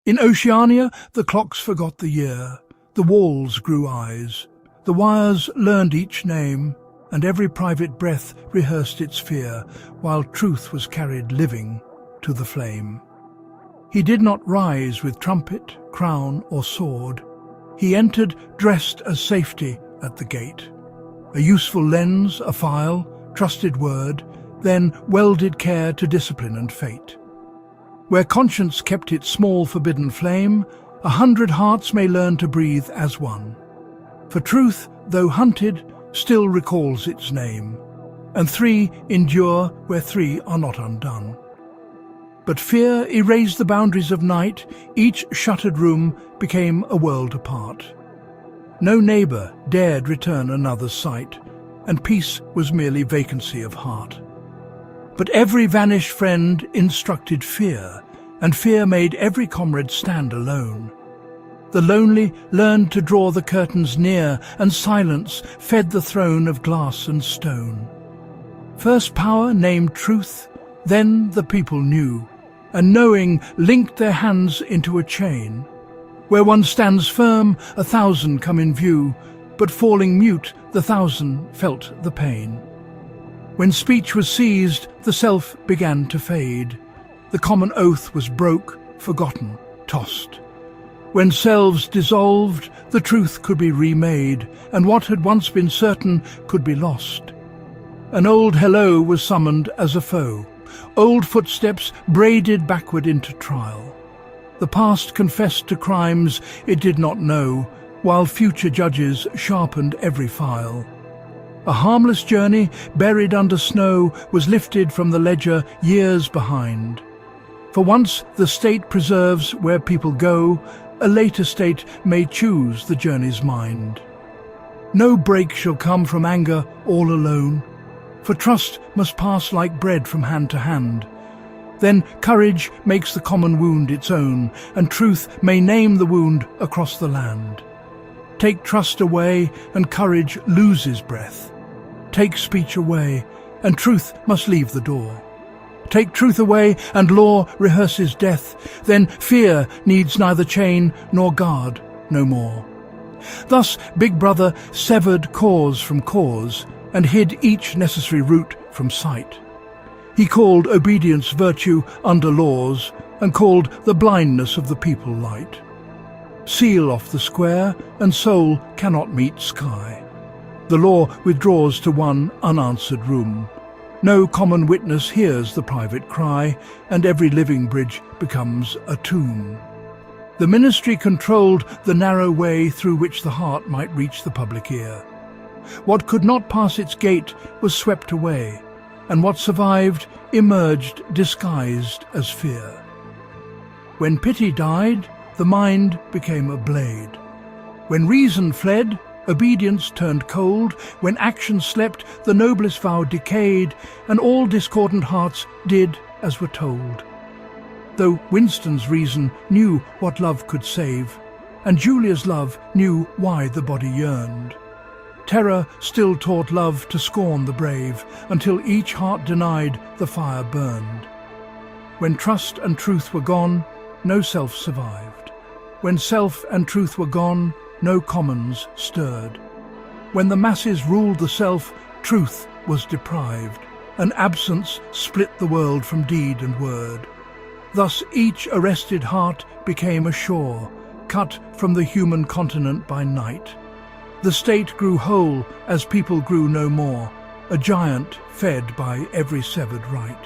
In Oceania, the clocks forgot the year, the walls grew eyes, the wires learned each name, and every private breath rehearsed its fear, while truth was carried living to the flame. He did not rise with trumpet, crown, or sword. He entered dressed as safety at the gate. A useful lens, a file, trusted word, then welded care to discipline and fate. Where conscience kept its small forbidden flame, 100 hearts may learn to breathe as one. For truth, though hunted, still recalls its name, and 3 endure where 3 are not undone. But fear erased the boundaries of night, each shuttered room became a world apart. No neighbour dared return another's sight, and peace was merely vacancy of heart. But every vanished friend instructed fear, and fear made every comrade stand alone. The lonely learned to draw the curtains near, and silence fed the throne of glass and stone. First power named truth, then the people knew, and knowing linked their hands into a chain. Where one stands firm, 1,000 come in view, but falling mute, the 1,000 felt the pain. When speech was seized, the self began to fade. The common oath was broke, forgotten, tossed. When selves dissolved, the truth could be remade, and what had once been certain could be lost. An old hello was summoned as a foe. Old footsteps braided backward into trial. The past confessed to crimes it did not know, while future judges sharpened every file. A harmless journey, buried under snow, was lifted from the ledger years behind. For once the state preserves where people go, a later state may choose the journey's mind. No break shall come from anger all alone, for trust must pass like bread from hand to hand. Then courage makes the common wound its own, and truth may name the wound across the land. Take trust away, and courage loses breath. Take speech away, and truth must leave the door. Take truth away, and law rehearses death. Then fear needs neither chain nor guard no more. Thus Big Brother severed cause from cause, and hid each necessary route from sight. He called obedience virtue under laws, and called the blindness of the people light. Seal off the square, and soul cannot meet sky. The law withdraws to one unanswered room. No common witness hears the private cry, and every living bridge becomes a tomb. The ministry controlled the narrow way through which the heart might reach the public ear. What could not pass its gate was swept away, and what survived emerged disguised as fear. When pity died, the mind became a blade. When reason fled, obedience turned cold. When action slept, the noblest vow decayed, and all discordant hearts did as were told. Though Winston's reason knew what love could save, and Julia's love knew why the body yearned, terror still taught love to scorn the brave, until each heart denied the fire burned. When trust and truth were gone, no self survived. When self and truth were gone, no commons stirred. When the masses ruled the self, truth was deprived, and absence split the world from deed and word. Thus each arrested heart became a shore, cut from the human continent by night. The state grew whole as people grew no more, a giant fed by every severed right.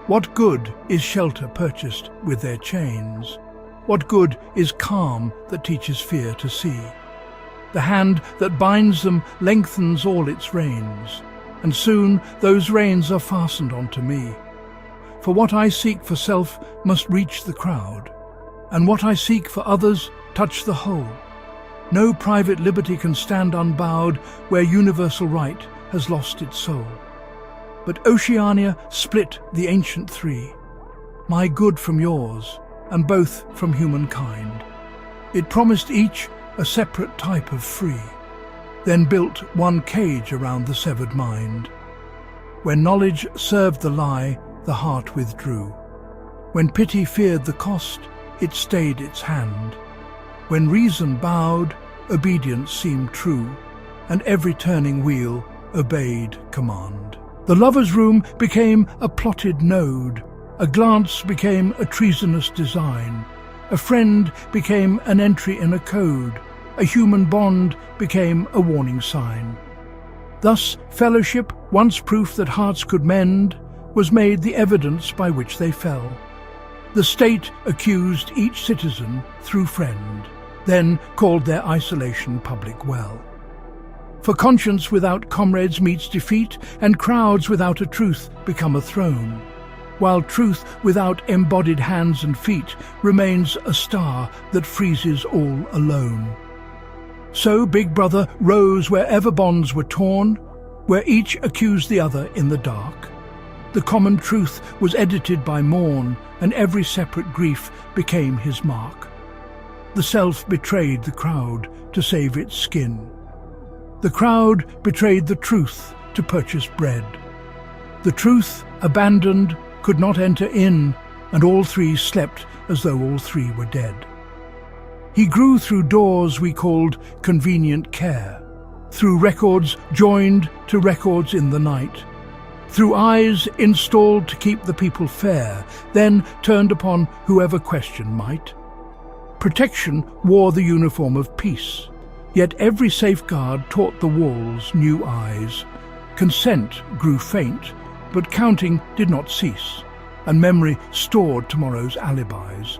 What good is shelter purchased with their chains? What good is calm that teaches fear to see? The hand that binds them lengthens all its reins, and soon those reins are fastened onto me. For what I seek for self must reach the crowd, and what I seek for others touch the whole. No private liberty can stand unbowed where universal right has lost its soul. But Oceania split the ancient three, my good from yours, and both from humankind. It promised each a separate type of free, then built one cage around the severed mind. When knowledge served the lie, the heart withdrew. When pity feared the cost, it stayed its hand. When reason bowed, obedience seemed true, and every turning wheel obeyed command. The lover's room became a plotted node, a glance became a treasonous design, a friend became an entry in a code, a human bond became a warning sign. Thus fellowship, once proof that hearts could mend, was made the evidence by which they fell. The state accused each citizen through friend, then called their isolation public well. For conscience without comrades meets defeat, and crowds without a truth become a throne, while truth without embodied hands and feet remains a star that freezes all alone. So Big Brother rose wherever bonds were torn, where each accused the other in the dark. The common truth was edited by morn, and every separate grief became his mark. The self betrayed the crowd to save its skin. The crowd betrayed the truth to purchase bread. The truth, abandoned, could not enter in, and all three slept as though all three were dead. He grew through doors we called convenient care, through records joined to records in the night, through eyes installed to keep the people fair, then turned upon whoever question might. Protection wore the uniform of peace, yet every safeguard taught the walls new eyes. Consent grew faint, but counting did not cease, and memory stored tomorrow's alibis.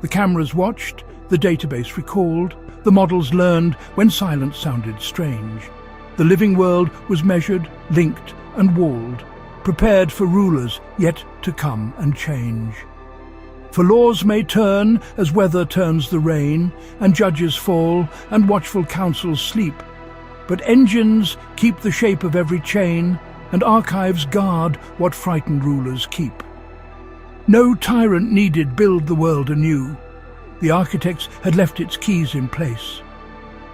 The cameras watched, the database recalled, the models learned when silence sounded strange. The living world was measured, linked, and walled, prepared for rulers yet to come and change. For laws may turn as weather turns the rain, and judges fall, and watchful councils sleep, but engines keep the shape of every chain, and archives guard what frightened rulers keep. No tyrant needed build the world anew. The architects had left its keys in place.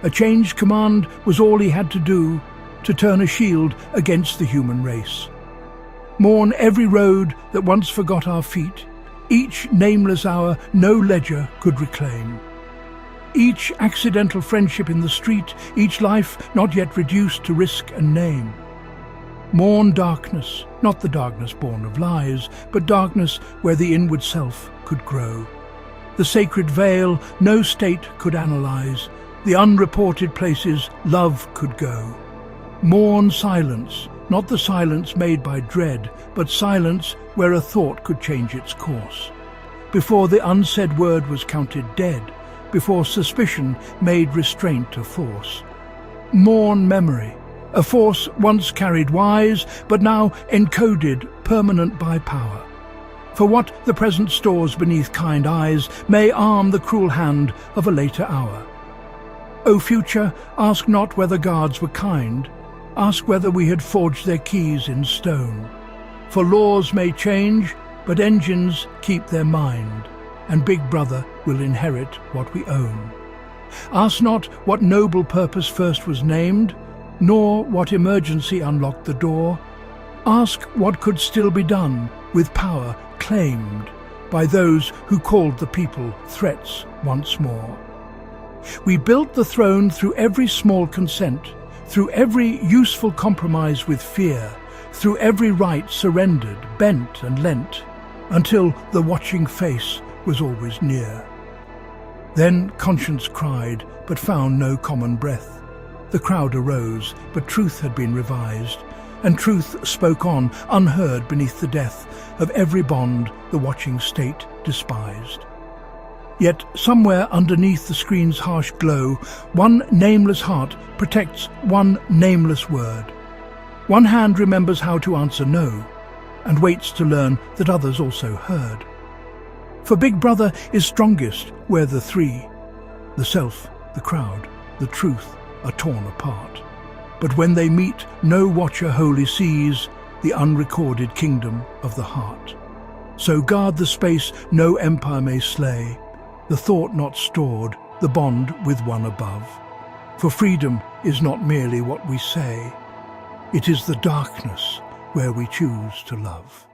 A changed command was all he had to do, to turn a shield against the human race. Mourn every road that once forgot our feet, each nameless hour no ledger could reclaim. Each accidental friendship in the street, each life not yet reduced to risk and name. Mourn darkness, not the darkness born of lies, but darkness where the inward self could grow. The sacred veil no state could analyze, the unreported places love could go. Mourn silence, not the silence made by dread, but silence where a thought could change its course. Before the unsaid word was counted dead, before suspicion made restraint a force. Mourn memory, a force once carried wise, but now encoded, permanent by power. For what the present stores beneath kind eyes may arm the cruel hand of a later hour. O future, ask not whether guards were kind, ask whether we had forged their keys in stone. For laws may change, but engines keep their mind, and Big Brother will inherit what we own. Ask not what noble purpose first was named, nor what emergency unlocked the door. Ask what could still be done with power claimed by those who called the people threats once more. We built the throne through every small consent, through every useful compromise with fear, through every right surrendered, bent and lent, until the watching face was always near. Then conscience cried, but found no common breath. The crowd arose, but truth had been revised, and truth spoke on, unheard beneath the death of every bond the watching state despised. Yet somewhere underneath the screen's harsh glow, one nameless heart protects one nameless word. One hand remembers how to answer no, and waits to learn that others also heard. For Big Brother is strongest where the three, the self, the crowd, the truth, are torn apart. But when they meet, no watcher wholly sees the unrecorded kingdom of the heart. So guard the space no empire may slay, the thought not stored, the bond with one above. For freedom is not merely what we say, it is the darkness where we choose to love.